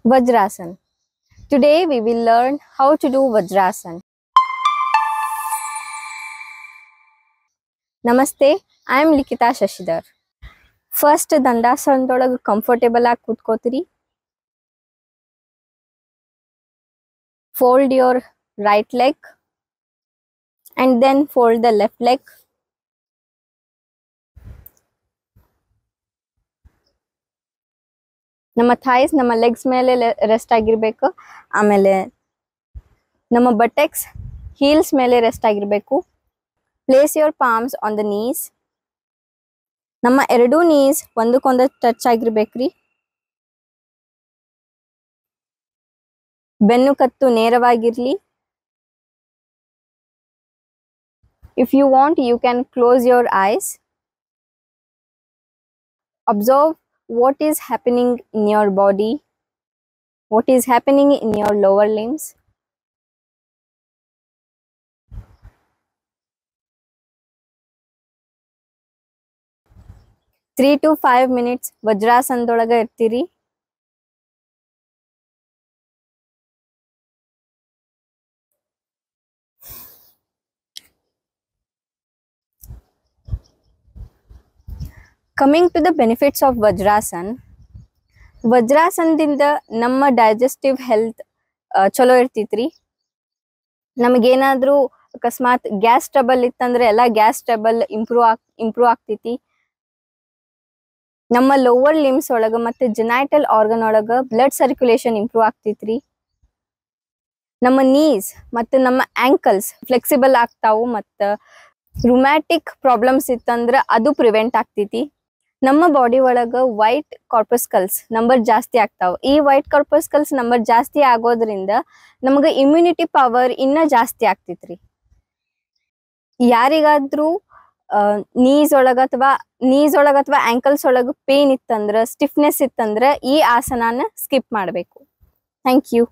Vajrasan. Today we will learn how to do Vajrasan. Namaste, I am Likita Shashidhar. First, Dandasanadolaga comfortable ಆಗಿ ಕೂತ್ಕೋತೀರಿ. Fold your right leg and then fold the left leg. ನಮ್ಮ thighs ನಮ್ಮ legs ಮೇಲೆ rest ಆಗಿರಬೇಕು. ಆಮೇಲೆ ನಮ್ಮ buttocks heels ಮೇಲೆ rest ಆಗಿರಬೇಕು. Place your palms on the knees. ನಮ್ಮ ಎರಡೂ ನೀಸ್ ಒಂದಕ್ಕೊಂದು ಟಚ್ ಆಗಿರ್ಬೇಕ್ರಿ. ಬೆನ್ನು ಕತ್ತು ನೇರವಾಗಿರ್ಲಿ. If you want, you can close your eyes. Observe what is happening in your body, what is happening in your lower limbs. Three to 5 minutes ವಜ್ರಾಸನದೊಳಗ ಇರ್ತೀರಿ. Coming to the benefits of Vajrasan, ವಜ್ರಾಸನದಿಂದ ನಮ್ಮ digestive health ಚಲೋ ಇರ್ತೈತ್ರಿ. ನಮಗೇನಾದ್ರೂ ಅಕಸ್ಮಾತ್ gas trouble ಇತ್ತಂದ್ರೆ ಎಲ್ಲ gas trouble improve ಆಗ್ತೈತಿ. ನಮ್ಮ lower limbs ಒಳಗ ಮತ್ತೆ ಜೆನೈಟಲ್ ಆರ್ಗನ್ ಒಳಗ ಬ್ಲಡ್ ಸರ್ಕ್ಯುಲೇಷನ್ ಇಂಪ್ರೂವ್ ಆಗ್ತೈತ್ರಿ. ನಮ್ಮ ನೀಸ್ ಮತ್ತೆ ನಮ್ಮ ಆಂಕಲ್ಸ್ ಫ್ಲೆಕ್ಸಿಬಲ್ ಆಗ್ತಾವು. ಮತ್ತು ರುಮ್ಯಾಟಿಕ್ ಪ್ರಾಬ್ಲಮ್ಸ್ ಇತ್ತಂದ್ರೆ ಅದು ಪ್ರಿವೆಂಟ್ ಆಗ್ತೈತಿ. ನಮ್ಮ ಬಾಡಿ ಒಳಗ ವೈಟ್ ಕಾರ್ಪಸ್ಕಲ್ಸ್ ನಂಬರ್ ಜಾಸ್ತಿ ಆಗ್ತಾವ. ಈ ವೈಟ್ ಕಾರ್ಪಸ್ಕಲ್ಸ್ ನಂಬರ್ ಜಾಸ್ತಿ ಆಗೋದ್ರಿಂದ ನಮ್ಗೆ ಇಮ್ಯುನಿಟಿ ಪವರ್ ಇನ್ನ ಜಾಸ್ತಿ ಆಗ್ತೈತ್ರಿ. ಯಾರಿಗಾದ್ರೂ ನೀಸ್ ಒಳಗ ಅಥವಾ ಆಂಕಲ್ಸ್ ಒಳಗ ಪೇನ್ ಇತ್ತಂದ್ರ ಸ್ಟಿಫ್ನೆಸ್ ಇತ್ತಂದ್ರ ಈ ಆಸನಾನ ಸ್ಕಿಪ್ ಮಾಡಬೇಕು. Thank you.